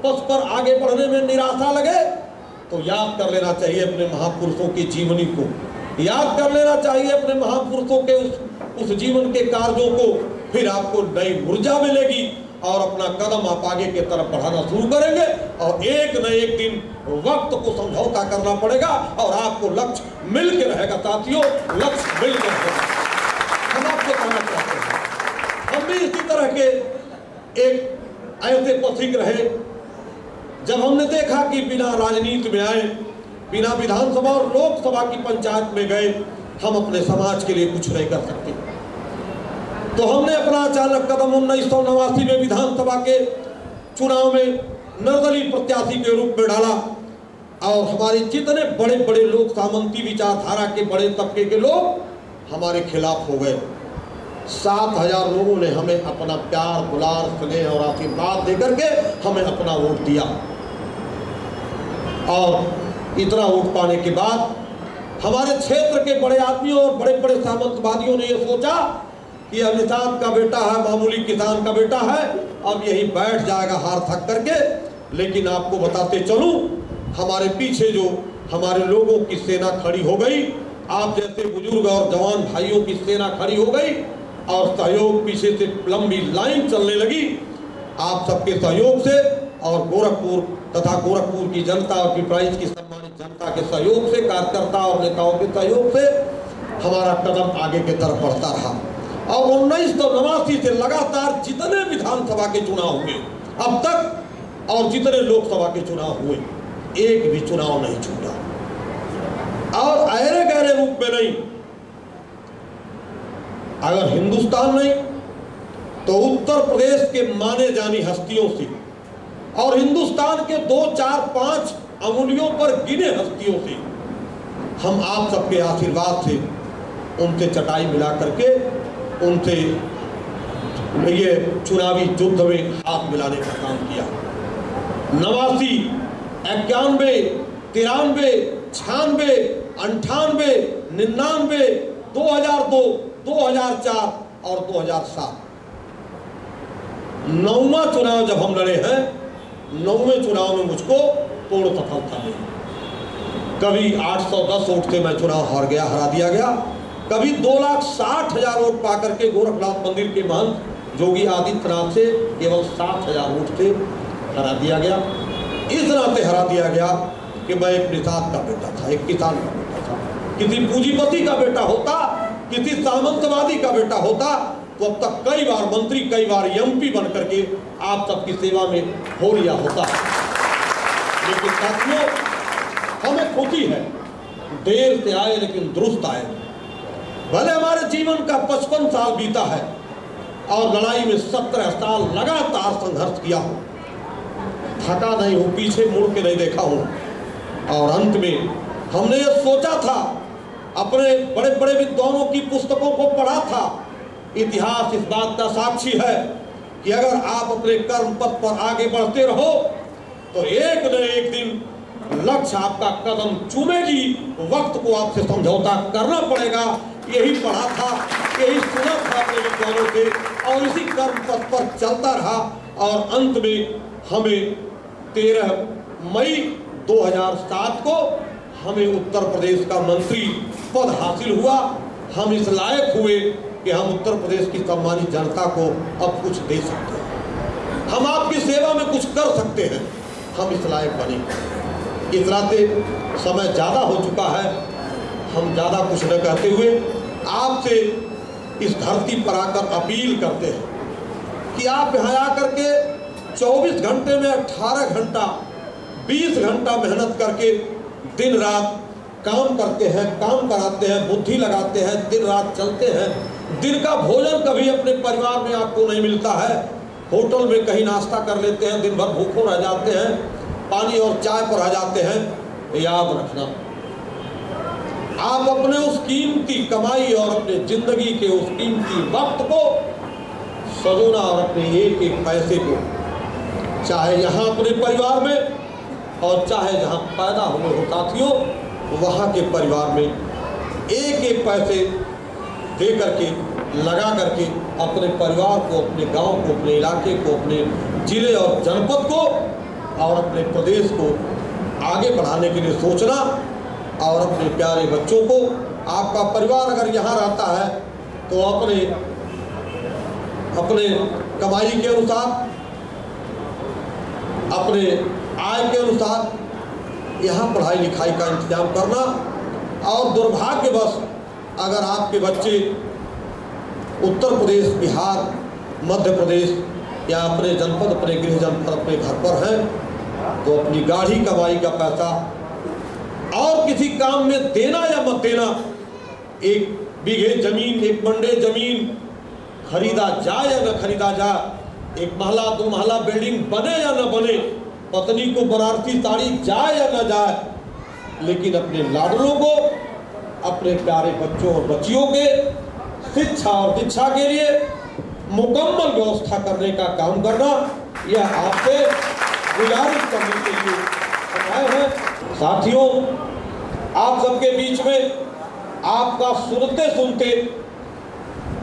पथ पर आगे बढ़ने में निराशा लगे तो याद कर लेना चाहिए अपने महापुरुषों की जीवनी को, याद कर लेना चाहिए अपने महापुरुषों के उस जीवन के कार्यों को। फिर आपको नई ऊर्जा मिलेगी और अपना कदम आप आगे की तरफ बढ़ाना शुरू करेंगे और एक न एक दिन वक्त को समझौता करना पड़ेगा और आपको लक्ष्य मिल के रहेगा। साथियों, लक्ष्य मिल के रहेगा। हम आपसे कहना चाहते हैं, हम भी इसी तरह के एक ऐसे पथिक रहे जब हमने देखा कि बिना राजनीति में आए, बिना विधानसभा और लोकसभा की पंचायत में गए हम अपने समाज के लिए कुछ नहीं कर सकते। तो हमने अपना अचानक कदम 1989 में विधानसभा के चुनाव में निर्दलीय प्रत्याशी के रूप में डाला और हमारे जितने बड़े बड़े लोग, सामंती विचारधारा के बड़े तबके के लोग हमारे खिलाफ हो गए। 7,000 लोगों ने हमें अपना प्यार, दुलार, स्नेह और आशीर्वाद देकर के हमें अपना वोट दिया और इतना वोट पाने के बाद हमारे क्षेत्र के बड़े आदमियों और बड़े बड़े सामंतवादियों ने यह सोचा कि अमिताभ का बेटा है, मामूली किसान का बेटा है, अब यही बैठ जाएगा हार थक करके। लेकिन आपको बताते चलूं, हमारे पीछे जो हमारे लोगों की सेना खड़ी हो गई, आप जैसे बुजुर्ग और जवान भाइयों की सेना खड़ी हो गई और सहयोग पीछे से लंबी लाइन चलने लगी। आप सबके सहयोग से और गोरखपुर तथा गोरखपुर की जनता और पिपराइच की सम्मानित जनता के सहयोग से, कार्यकर्ता और नेताओं के सहयोग से हमारा कदम आगे की तरफ बढ़ता रहा और 1989 से लगातार जितने विधानसभा के चुनाव हुए अब तक और जितने लोकसभा के चुनाव हुए, एक भी चुनाव नहीं छूटा और अहरे गहरे रूप में नहीं। अगर हिंदुस्तान नहीं तो उत्तर प्रदेश के माने जानी हस्तियों से और हिंदुस्तान के 2, 4, 5 अंगुलियों पर गिने हस्तियों से हम आप सबके आशीर्वाद से उनसे चटाई मिला करके उनसे ये चुनावी युद्ध में हाथ मिलाने का काम किया। 89, 91, 93, 96, 98, 99, 2002, 2004 और 2007 9वां चुनाव जब हम लड़े हैं, 9वें चुनाव में मुझको पूर्ण सफलता मिली। कभी 810 वोट से मैं चुनाव हार गया, हरा दिया गया। कभी 2,60,000 वोट पाकर के गोरखनाथ मंदिर के महंत जोगी आदित्यनाथ से केवल 60,000 वोट से हरा दिया गया। इस नाते हरा दिया गया कि मैं एक निषाद का बेटा था, एक किसान का बेटा था। किसी पूंजीपति का बेटा होता, किसी सामंतवादी का बेटा होता तो अब तक कई बार मंत्री, कई बार एमपी बन करके आप सबकी सेवा में हो लिया होता। लेकिन साथियों, हमें खुशी है, देर से आए लेकिन दुरुस्त आए। भले हमारे जीवन का 55 साल बीता है और लड़ाई में 17 साल लगातार संघर्ष किया हूं, थका नहीं हूं, पीछे मुड़ के नहीं देखा हूं और अंत में हमने ये सोचा था, अपने बड़े बड़े विद्वानों की पुस्तकों को पढ़ा था। इतिहास इस बात का साक्षी है कि अगर आप अपने कर्म पथ पर आगे बढ़ते रहो तो एक न एक दिन लक्ष्य आपका कदम चूमेगी, वक्त को आपसे समझौता करना पड़ेगा। यही पढ़ा था, यही सुना था अपने विद्वानों से और इसी कर्म पथ पर चलता रहा और अंत में हमें 13 मई 2007 को हमें उत्तर प्रदेश का मंत्री पद हासिल हुआ। हम इस लायक हुए कि हम उत्तर प्रदेश की सम्मानित जनता को अब कुछ दे सकते हैं, हम आपकी सेवा में कुछ कर सकते हैं, हम इस लायक बने। इस नाते समय ज़्यादा हो चुका है, हम ज़्यादा कुछ न कहते हुए आपसे इस धरती पर आकर अपील करते हैं कि आप यहाँ आकर के 24 घंटे में 18 घंटा 20 घंटा मेहनत करके दिन रात काम करते हैं, काम कराते हैं, बुद्धि लगाते हैं, दिन रात चलते हैं। दिन का भोजन कभी अपने परिवार में आपको नहीं मिलता है, होटल में कहीं नाश्ता कर लेते हैं, दिन भर भूखों रह जाते हैं, पानी और चाय पर आ जाते हैं। याद रखना, आप अपने उस कीमती कमाई और अपने जिंदगी के उस कीमती वक्त को सजोना और अपने एक एक पैसे को, चाहे यहाँ अपने परिवार में और चाहे जहाँ पैदा हुए हो साथियों, वहाँ के परिवार में एक एक पैसे दे करके, लगा करके अपने परिवार को, अपने गांव को, अपने इलाके को, अपने जिले और जनपद को और अपने प्रदेश को आगे बढ़ाने के लिए सोचना, और अपने प्यारे बच्चों को, आपका परिवार अगर यहाँ रहता है तो अपने कमाई के अनुसार, अपने आय के अनुसार यहाँ पढ़ाई लिखाई का इंतजाम करना। और दुर्भाग्यवश अगर आपके बच्चे उत्तर प्रदेश, बिहार, मध्य प्रदेश या अपने जनपद, अपने गृह जनपद, अपने घर पर हैं, तो अपनी गाढ़ी कमाई का पैसा और किसी काम में देना या मत देना, एक बीघे जमीन, एक मंडे जमीन खरीदा जाए या न खरीदा जाए, एक महला 2 महला बिल्डिंग बने या न बने, पत्नी को बनारसी साड़ी जाए या न जाए, लेकिन अपने लाडलों को, अपने प्यारे बच्चों और बच्चियों के शिक्षा और दीक्षा के लिए मुकम्मल व्यवस्था करने का काम करना, यह आपसे गुजारिश करने के लिए आए हैं। साथियों, आप सबके बीच में आपका सुनते सुनते,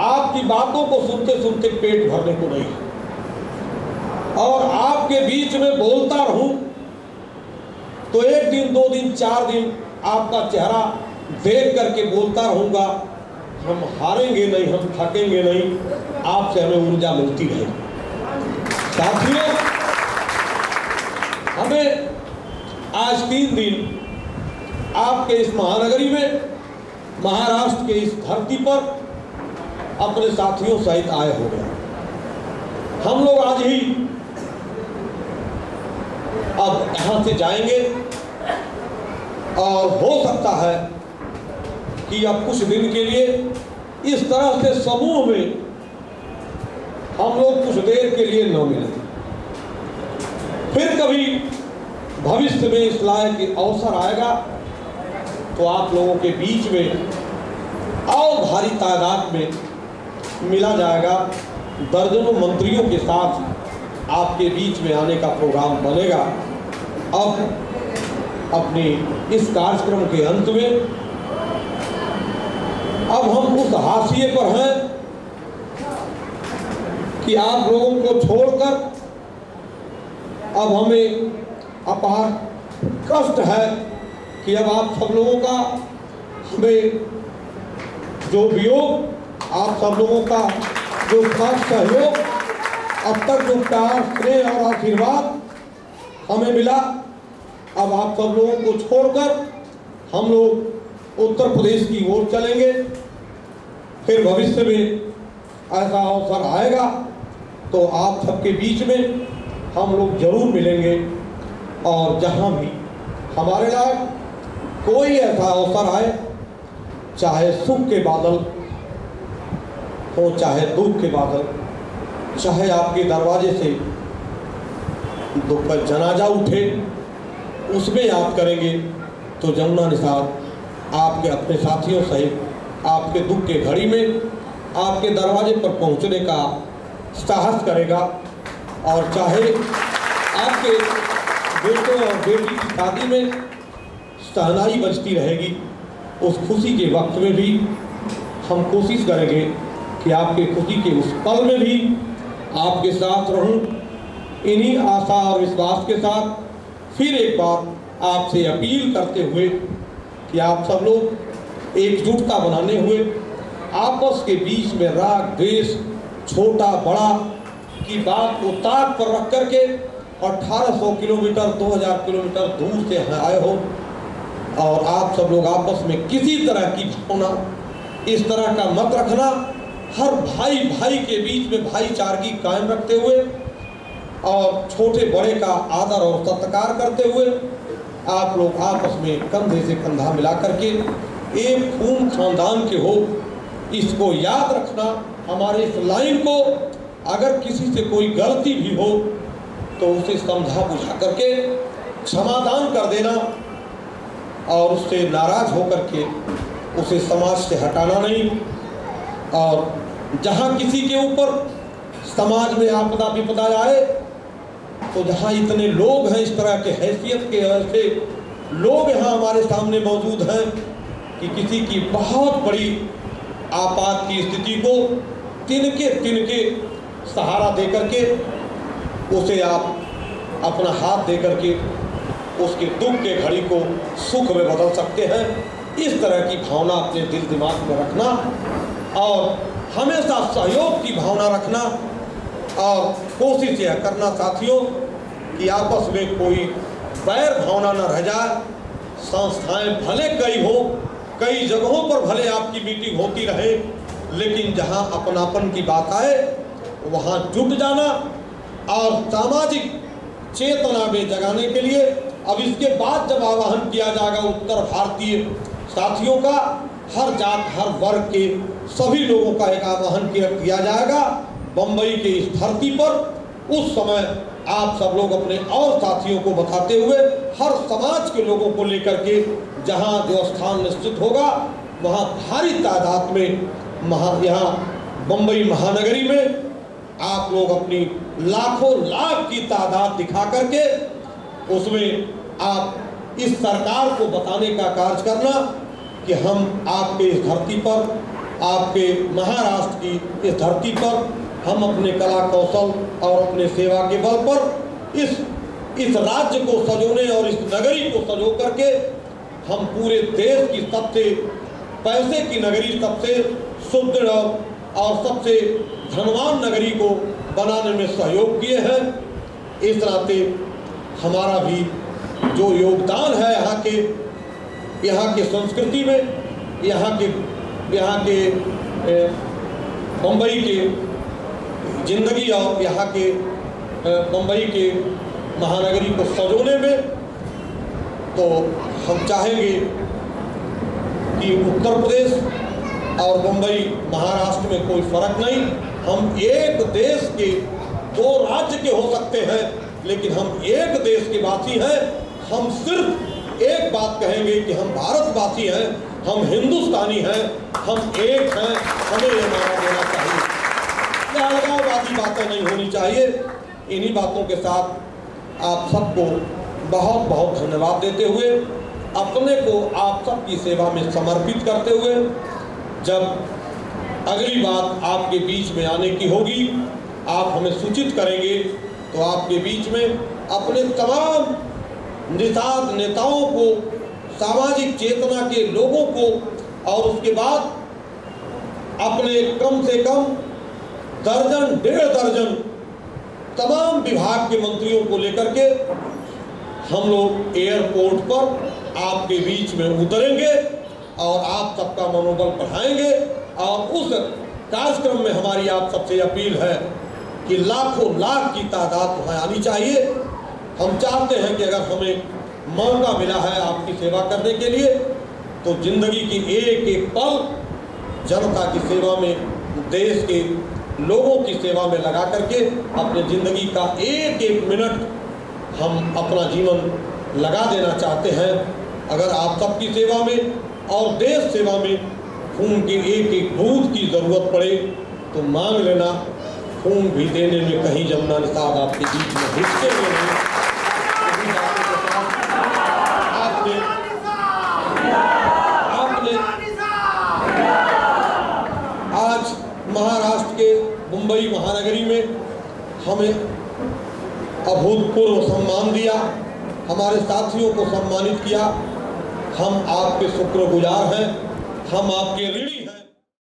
आपकी बातों को सुनते सुनते पेट भरने को नहीं, और आपके बीच में बोलता रहूं तो 1 दिन, 2 दिन, 4 दिन आपका चेहरा देख करके बोलता रहूंगा। हम हारेंगे नहीं, हम थकेंगे नहीं, आपसे हमें ऊर्जा मिलती रहेगी। साथियों, हमें आज 3 दिन आपके इस महानगरी में, महाराष्ट्र के इस धरती पर अपने साथियों सहित आए हो गए। हम लोग आज ही अब यहाँ से जाएंगे, और हो सकता है कि अब कुछ दिन के लिए इस तरह से समूह में हम लोग कुछ देर के लिए न मिलें। फिर कभी भविष्य में इस लायक अवसर आएगा तो आप लोगों के बीच में और भारी तादाद में मिला जाएगा। दर्जनों मंत्रियों के साथ आपके बीच में आने का प्रोग्राम बनेगा। अब अपने इस कार्यक्रम के अंत में अब हम उस हाशिए पर हैं कि आप लोगों को छोड़कर अब हमें अपार कष्ट है कि अब आप सब लोगों का हमें जो वियोग, आप सब लोगों का जो साथ सहयोग, अब तक जो प्यार, स्नेह और आशीर्वाद हमें मिला, अब आप सब लोगों को छोड़कर हम लोग उत्तर प्रदेश की ओर चलेंगे। फिर भविष्य में ऐसा अवसर आएगा तो आप सबके बीच में हम लोग जरूर मिलेंगे, और जहाँ भी हमारे लायक कोई ऐसा अवसर आए, चाहे सुख के बादल हो, चाहे दुख के बादल, चाहे आपके दरवाजे से दुख का जनाजा उठे, उसमें याद करेंगे तो जमुना निसार आपके अपने साथियों सहित आपके दुख के घड़ी में आपके दरवाजे पर पहुंचने का साहस करेगा। और चाहे आपके बेटों और बेटी की शादी में शहनाई बजती रहेगी, उस खुशी के वक्त में भी हम कोशिश करेंगे कि आपके खुशी के उस पल में भी आपके साथ रहूं। इन्हीं आशा और विश्वास के साथ फिर एक बार आपसे अपील करते हुए कि आप सब लोग एकजुटता बनाने हुए आपस के बीच में राग द्वेष, छोटा बड़ा की बात को ताक पर रख करके 1800 किलोमीटर 2000 किलोमीटर दूर से आए हो, और आप सब लोग आपस में किसी तरह की भावना इस तरह का मत रखना। हर भाई भाई के बीच में भाईचारगी कायम रखते हुए और छोटे बड़े का आदर और सत्कार करते हुए आप लोग आपस में कंधे से कंधा मिला करके एक खून खानदान के हो, इसको याद रखना। हमारे इस लाइन को अगर किसी से कोई गलती भी हो तो उसे समझा बुझा करके क्षमादान कर देना, और उससे नाराज होकर के उसे समाज से हटाना नहीं। और जहाँ किसी के ऊपर समाज में आपदा विपदा आए तो जहाँ इतने लोग हैं, इस तरह के हैसियत के ऐसे लोग यहाँ हमारे सामने मौजूद हैं कि किसी की बहुत बड़ी आपात की स्थिति को तिनके तिनके सहारा दे करके उसे आप अपना हाथ दे करके उसके दुख के घड़ी को सुख में बदल सकते हैं। इस तरह की भावना अपने दिल दिमाग में रखना और हमेशा सहयोग की भावना रखना और कोशिश यह करना साथियों कि आपस में कोई बैर भावना न रह जाए। संस्थाएं भले कई हो, कई जगहों पर भले आपकी मीटिंग होती रहे, लेकिन जहां अपनापन की बात आए वहां जुट जाना और सामाजिक चेतना में जगाने के लिए अब इसके बाद जब आह्वान किया जाएगा उत्तर भारतीय साथियों का, हर जात हर वर्ग के सभी लोगों का एक आह्वान किया जाएगा बम्बई के इस धरती पर। उस समय आप सब लोग अपने और साथियों को बताते हुए हर समाज के लोगों को लेकर के जहां जो स्थान निश्चित होगा वहां भारी तादाद में यहाँ बम्बई महानगरी में आप लोग अपनी लाखों लाख की तादाद दिखा करके उसमें आप इस सरकार को बताने का कार्य करना कि हम आपके इस धरती पर, आपके महाराष्ट्र की इस धरती पर हम अपने कला कौशल और अपने सेवा के बल पर इस राज्य को सजोने और इस नगरी को सजो करके हम पूरे देश की सबसे पैसे की नगरी, सबसे सुदृढ़ और सबसे धनवान नगरी को बनाने में सहयोग किए हैं। इस नाते हमारा भी जो योगदान है यहाँ के संस्कृति में, यहाँ के बम्बई के जिंदगी और यहाँ के बम्बई के महानगरी को सजोने में, तो हम चाहेंगे कि उत्तर प्रदेश और बम्बई महाराष्ट्र में कोई फर्क नहीं, हम एक देश के दो राज्य के हो सकते हैं लेकिन हम एक देश के वासी हैं। हम सिर्फ एक बात कहेंगे कि हम भारतवासी हैं, हम हिंदुस्तानी हैं, हम एक हैं, हमें ये नारा देना चाहिए। ये अलगाववादी बातें नहीं होनी चाहिए। इन्हीं बातों के साथ आप सबको बहुत बहुत धन्यवाद देते हुए, अपने को आप सबकी सेवा में समर्पित करते हुए, जब अगली बात आपके बीच में आने की होगी आप हमें सूचित करेंगे तो आपके बीच में अपने तमाम निषाद नेताओं को, सामाजिक चेतना के लोगों को और उसके बाद अपने कम से कम दर्जन डेढ़ दर्जन तमाम विभाग के मंत्रियों को लेकर के हम लोग एयरपोर्ट पर आपके बीच में उतरेंगे और आप सबका मनोबल बढ़ाएंगे। और उस कार्यक्रम में हमारी आप सबसे अपील है कि लाखों लाख की तादाद वहाँ आनी चाहिए। हम चाहते हैं कि अगर हमें मौका मिला है आपकी सेवा करने के लिए तो जिंदगी की एक एक पल जनता की सेवा में, देश के लोगों की सेवा में लगा करके अपने ज़िंदगी का एक एक मिनट हम अपना जीवन लगा देना चाहते हैं। अगर आप सबकी सेवा में और देश सेवा में खून के एक एक बूंद की ज़रूरत पड़े तो मांग लेना, खून भी देने में कहीं जमुना निषाद आपके बीच में हिस्से में नहीं। आपने आज महाराष्ट्र के मुंबई महानगरी में हमें अभूतपूर्व सम्मान दिया, हमारे साथियों को सम्मानित किया। हम आपके शुक्रगुजार हैं, हम आपके ऋणी हैं।